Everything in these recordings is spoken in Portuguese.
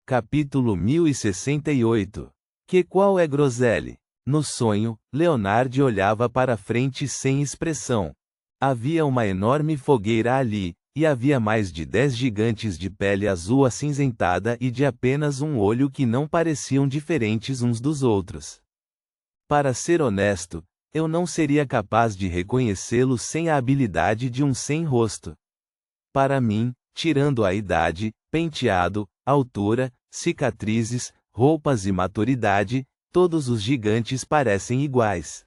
Capítulo 1068. Que qual é Grosele? No sonho, Leonard olhava para frente sem expressão. Havia uma enorme fogueira ali, e havia mais de 10 gigantes de pele azul acinzentada e de apenas um olho que não pareciam diferentes uns dos outros. Para ser honesto, eu não seria capaz de reconhecê-los sem a habilidade de um sem-rosto. Para mim, tirando a idade, penteado, altura, cicatrizes, roupas e maturidade, todos os gigantes parecem iguais.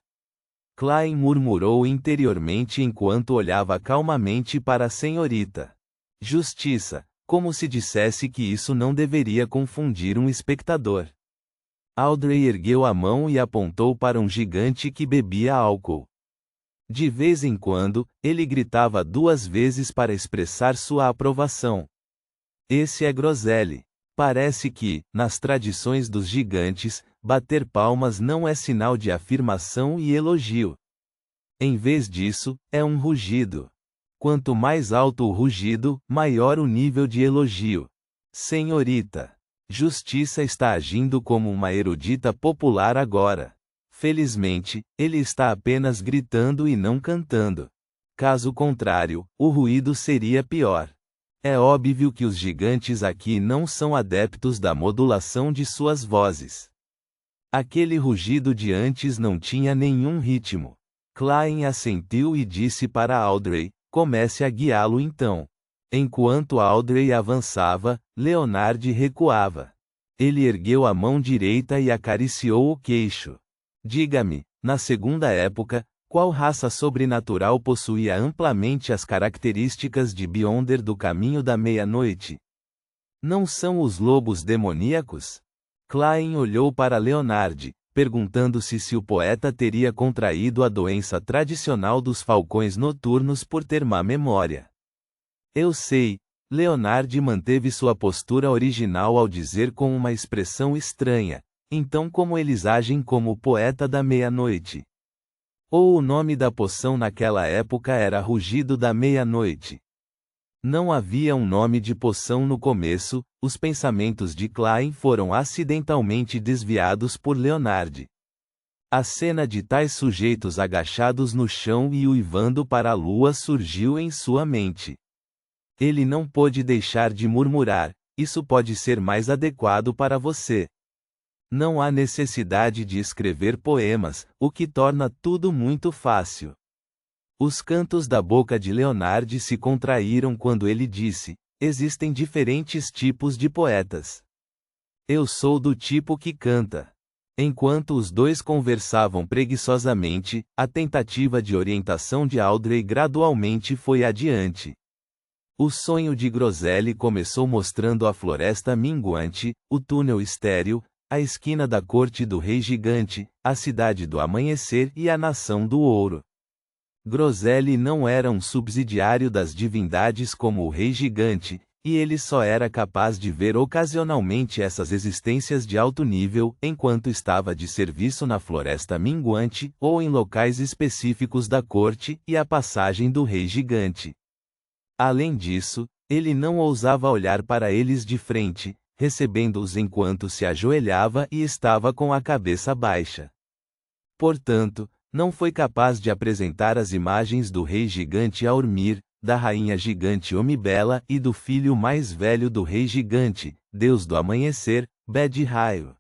Klein murmurou interiormente enquanto olhava calmamente para a senhorita. Justiça, como se dissesse que isso não deveria confundir um espectador. Audrey ergueu a mão e apontou para um gigante que bebia álcool. De vez em quando, ele gritava 2 vezes para expressar sua aprovação. Esse é Grosele. Parece que, nas tradições dos gigantes, bater palmas não é sinal de afirmação e elogio. Em vez disso, é um rugido. Quanto mais alto o rugido, maior o nível de elogio. Senhorita, Justiça está agindo como uma erudita popular agora. Felizmente, ele está apenas gritando e não cantando. Caso contrário, o ruído seria pior. É óbvio que os gigantes aqui não são adeptos da modulação de suas vozes. Aquele rugido de antes não tinha nenhum ritmo. Klein assentiu e disse para Audrey: comece a guiá-lo então. Enquanto Audrey avançava, Leonard recuava. Ele ergueu a mão direita e acariciou o queixo. Diga-me, na segunda época, qual raça sobrenatural possuía amplamente as características de Beyonder do Caminho da Meia-Noite? Não são os lobos demoníacos? Klein olhou para Leonard, perguntando-se se o poeta teria contraído a doença tradicional dos falcões noturnos por ter má memória. Eu sei. Leonard manteve sua postura original ao dizer com uma expressão estranha: então como eles agem como o poeta da meia-noite? Ou o nome da poção naquela época era Rugido da Meia-Noite. Não havia um nome de poção no começo, os pensamentos de Klein foram acidentalmente desviados por Leonard. A cena de tais sujeitos agachados no chão e uivando para a lua surgiu em sua mente. Ele não pôde deixar de murmurar: isso pode ser mais adequado para você. Não há necessidade de escrever poemas, o que torna tudo muito fácil. Os cantos da boca de Leonard se contraíram quando ele disse: existem diferentes tipos de poetas. Eu sou do tipo que canta. Enquanto os dois conversavam preguiçosamente, a tentativa de orientação de Audrey gradualmente foi adiante. O sonho de Grosele começou mostrando a floresta minguante, o túnel estéril, a esquina da corte do rei gigante, a cidade do amanhecer e a nação do ouro. Grosele não era um subsidiário das divindades como o rei gigante, e ele só era capaz de ver ocasionalmente essas existências de alto nível enquanto estava de serviço na floresta minguante ou em locais específicos da corte e a passagem do rei gigante. Além disso, ele não ousava olhar para eles de frente, recebendo-os enquanto se ajoelhava e estava com a cabeça baixa. Portanto, não foi capaz de apresentar as imagens do rei gigante Aurmir, da rainha gigante Omibela e do filho mais velho do rei gigante, deus do amanhecer, Bed-Raio.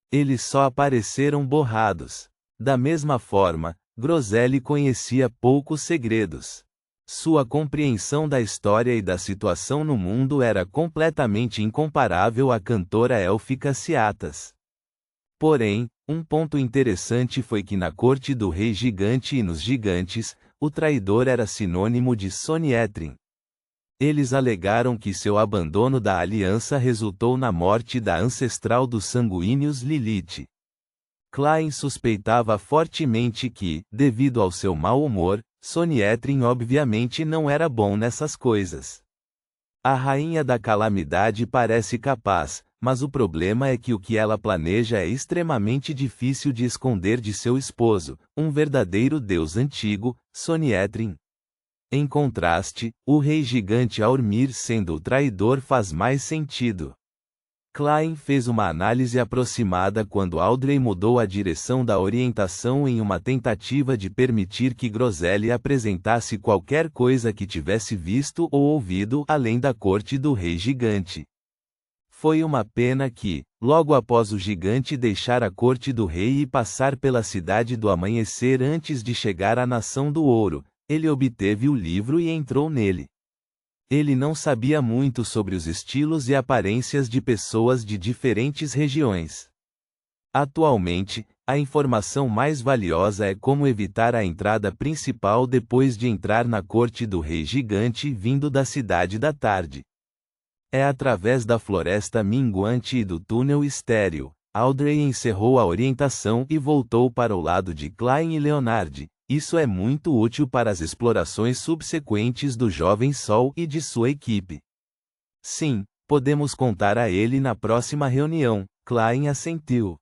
Eles só apareceram borrados. Da mesma forma, Grosele conhecia poucos segredos. Sua compreensão da história e da situação no mundo era completamente incomparável à cantora élfica Ciatas. Porém, um ponto interessante foi que na corte do rei gigante e nos gigantes, o traidor era sinônimo de Sonietrin. Eles alegaram que seu abandono da aliança resultou na morte da ancestral dos sanguíneos Lilith. Klein suspeitava fortemente que, devido ao seu mau humor, Sonietrin obviamente não era bom nessas coisas. A rainha da calamidade parece capaz, mas o problema é que o que ela planeja é extremamente difícil de esconder de seu esposo, um verdadeiro deus antigo, Sonietrin. Em contraste, o rei gigante Aurmir sendo o traidor faz mais sentido. Klein fez uma análise aproximada quando Audrey mudou a direção da orientação em uma tentativa de permitir que Groselli apresentasse qualquer coisa que tivesse visto ou ouvido além da corte do rei gigante. Foi uma pena que, logo após o gigante deixar a corte do rei e passar pela cidade do amanhecer antes de chegar à Nação do Ouro, ele obteve o livro e entrou nele. Ele não sabia muito sobre os estilos e aparências de pessoas de diferentes regiões. Atualmente, a informação mais valiosa é como evitar a entrada principal depois de entrar na corte do rei gigante vindo da cidade da tarde. É através da floresta minguante e do túnel estéril. Audrey encerrou a orientação e voltou para o lado de Klein e Leonard. Isso é muito útil para as explorações subsequentes do Jovem Sol e de sua equipe. Sim, podemos contar a ele na próxima reunião, Klein assentiu.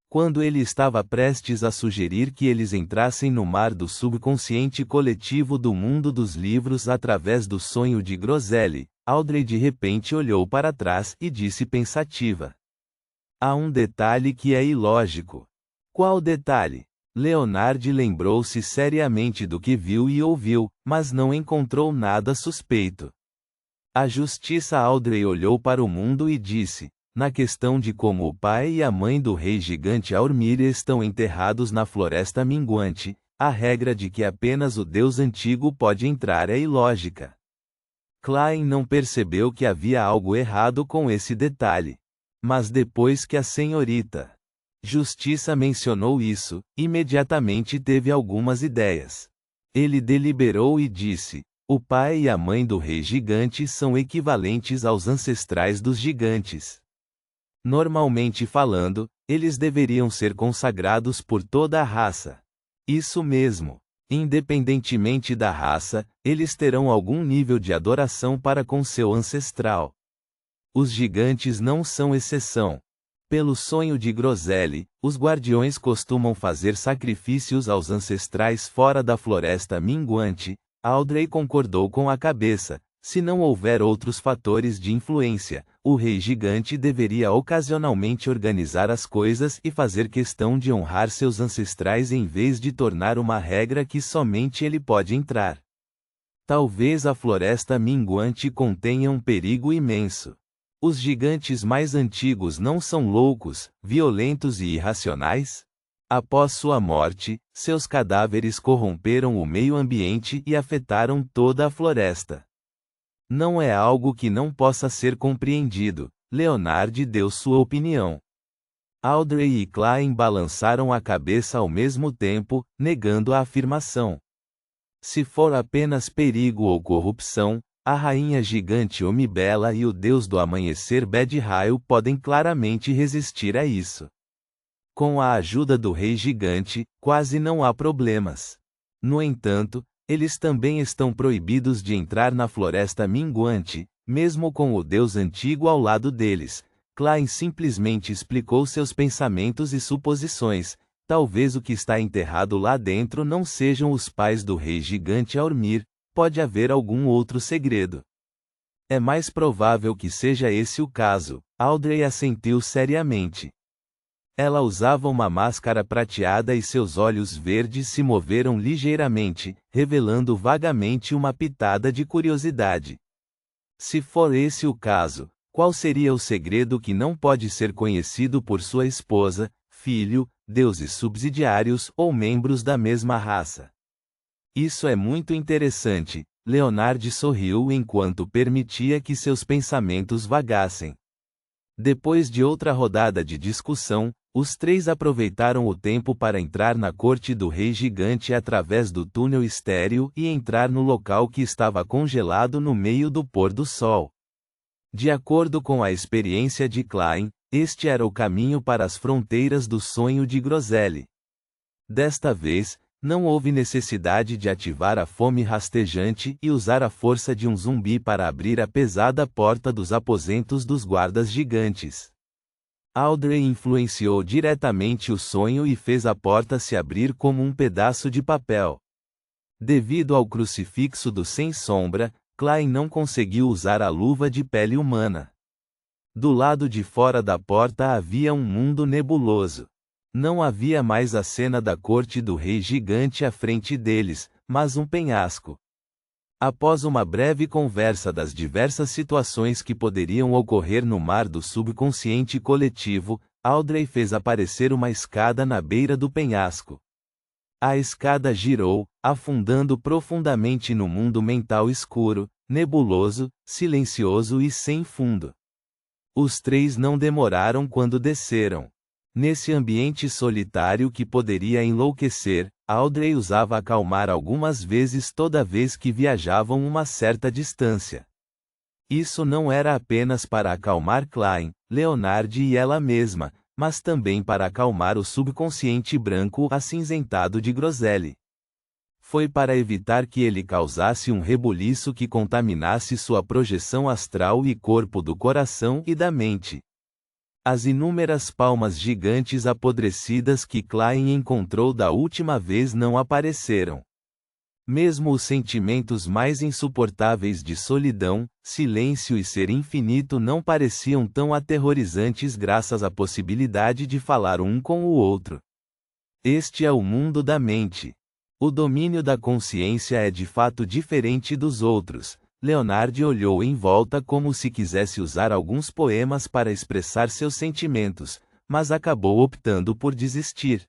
Quando ele estava prestes a sugerir que eles entrassem no mar do subconsciente coletivo do mundo dos livros através do sonho de Groselli, Audrey de repente olhou para trás e disse pensativa. Há um detalhe que é ilógico. Qual detalhe? Leonard lembrou-se seriamente do que viu e ouviu, mas não encontrou nada suspeito. A justiça. Audrey olhou para o mundo e disse, na questão de como o pai e a mãe do rei gigante Aurmir estão enterrados na floresta minguante, a regra de que apenas o deus antigo pode entrar é ilógica. Klein não percebeu que havia algo errado com esse detalhe. Mas depois que a senhorita Justiça mencionou isso, imediatamente teve algumas ideias. Ele deliberou e disse: o pai e a mãe do rei gigante são equivalentes aos ancestrais dos gigantes. Normalmente falando, eles deveriam ser consagrados por toda a raça. Isso mesmo. Independentemente da raça, eles terão algum nível de adoração para com seu ancestral. Os gigantes não são exceção. Pelo sonho de Groselli, os guardiões costumam fazer sacrifícios aos ancestrais fora da floresta minguante. Audrey concordou com a cabeça. Se não houver outros fatores de influência, o rei gigante deveria ocasionalmente organizar as coisas e fazer questão de honrar seus ancestrais em vez de tornar uma regra que somente ele pode entrar. Talvez a floresta minguante contenha um perigo imenso. Os gigantes mais antigos não são loucos, violentos e irracionais? Após sua morte, seus cadáveres corromperam o meio ambiente e afetaram toda a floresta. Não é algo que não possa ser compreendido. Leonard deu sua opinião. Audrey e Klein balançaram a cabeça ao mesmo tempo, negando a afirmação. Se for apenas perigo ou corrupção, a rainha gigante Omibela e o deus do amanhecer Bedrail podem claramente resistir a isso. Com a ajuda do rei gigante, quase não há problemas. No entanto, eles também estão proibidos de entrar na floresta minguante, mesmo com o deus antigo ao lado deles. Klein simplesmente explicou seus pensamentos e suposições. Talvez o que está enterrado lá dentro não sejam os pais do rei gigante Aurmir. Pode haver algum outro segredo. É mais provável que seja esse o caso. Audrey assentiu seriamente. Ela usava uma máscara prateada e seus olhos verdes se moveram ligeiramente, revelando vagamente uma pitada de curiosidade. Se for esse o caso, qual seria o segredo que não pode ser conhecido por sua esposa, filho, deuses subsidiários ou membros da mesma raça? Isso é muito interessante. Leonard sorriu enquanto permitia que seus pensamentos vagassem. Depois de outra rodada de discussão, os três aproveitaram o tempo para entrar na corte do rei gigante através do túnel estéril e entrar no local que estava congelado no meio do pôr do sol. De acordo com a experiência de Klein, este era o caminho para as fronteiras do sonho de Groselli. Desta vez, não houve necessidade de ativar a fome rastejante e usar a força de um zumbi para abrir a pesada porta dos aposentos dos guardas gigantes. Audrey influenciou diretamente o sonho e fez a porta se abrir como um pedaço de papel. Devido ao crucifixo do Sem Sombra, Klein não conseguiu usar a luva de pele humana. Do lado de fora da porta havia um mundo nebuloso. Não havia mais a cena da corte do rei gigante à frente deles, mas um penhasco. Após uma breve conversa das diversas situações que poderiam ocorrer no mar do subconsciente coletivo, Audrey fez aparecer uma escada na beira do penhasco. A escada girou, afundando profundamente no mundo mental escuro, nebuloso, silencioso e sem fundo. Os três não demoraram quando desceram. Nesse ambiente solitário que poderia enlouquecer, Audrey usava acalmar algumas vezes toda vez que viajavam uma certa distância. Isso não era apenas para acalmar Klein, Leonard e ela mesma, mas também para acalmar o subconsciente branco acinzentado de Grosselie. Foi para evitar que ele causasse um rebuliço que contaminasse sua projeção astral e corpo do coração e da mente. As inúmeras palmas gigantes apodrecidas que Klein encontrou da última vez não apareceram. Mesmo os sentimentos mais insuportáveis de solidão, silêncio e ser infinito não pareciam tão aterrorizantes graças à possibilidade de falar um com o outro. Este é o mundo da mente. O domínio da consciência é de fato diferente dos outros. Leonard olhou em volta como se quisesse usar alguns poemas para expressar seus sentimentos, mas acabou optando por desistir.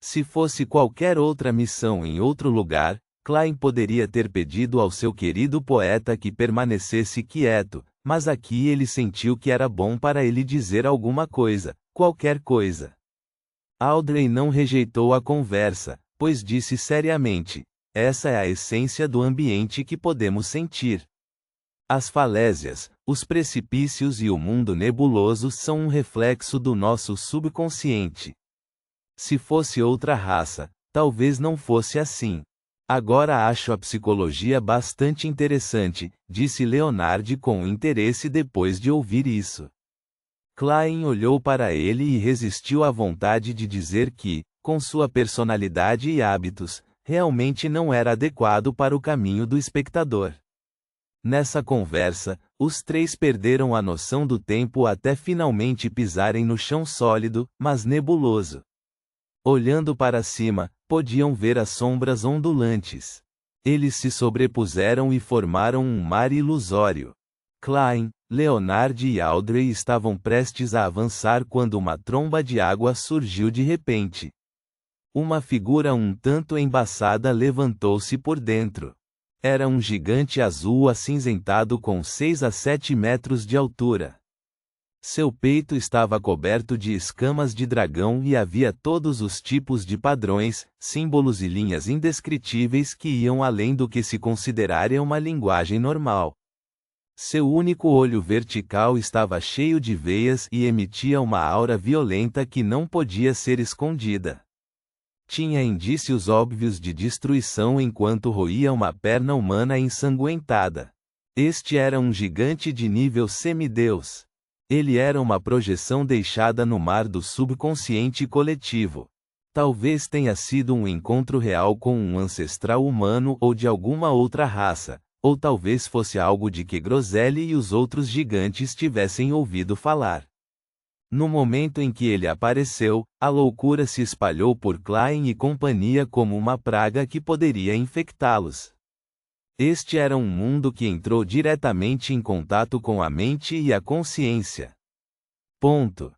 Se fosse qualquer outra missão em outro lugar, Klein poderia ter pedido ao seu querido poeta que permanecesse quieto, mas aqui ele sentiu que era bom para ele dizer alguma coisa, qualquer coisa. Audrey não rejeitou a conversa, pois disse seriamente: essa é a essência do ambiente que podemos sentir. As falésias, os precipícios e o mundo nebuloso são um reflexo do nosso subconsciente. Se fosse outra raça, talvez não fosse assim. Agora acho a psicologia bastante interessante, disse Leonard com interesse depois de ouvir isso. Klein olhou para ele e resistiu à vontade de dizer que, com sua personalidade e hábitos, realmente não era adequado para o caminho do espectador. Nessa conversa, os três perderam a noção do tempo até finalmente pisarem no chão sólido, mas nebuloso. Olhando para cima, podiam ver as sombras ondulantes. Eles se sobrepuseram e formaram um mar ilusório. Klein, Leonard e Audrey estavam prestes a avançar quando uma tromba de água surgiu de repente. Uma figura um tanto embaçada levantou-se por dentro. Era um gigante azul acinzentado com 6 a 7 metros de altura. Seu peito estava coberto de escamas de dragão e havia todos os tipos de padrões, símbolos e linhas indescritíveis que iam além do que se consideraria uma linguagem normal. Seu único olho vertical estava cheio de veias e emitia uma aura violenta que não podia ser escondida. Tinha indícios óbvios de destruição enquanto roía uma perna humana ensanguentada. Este era um gigante de nível semideus. Ele era uma projeção deixada no mar do subconsciente coletivo. Talvez tenha sido um encontro real com um ancestral humano ou de alguma outra raça, ou talvez fosse algo de que Grosselie e os outros gigantes tivessem ouvido falar. No momento em que ele apareceu, a loucura se espalhou por Klein e companhia como uma praga que poderia infectá-los. Este era um mundo que entrou diretamente em contato com a mente e a consciência. Ponto.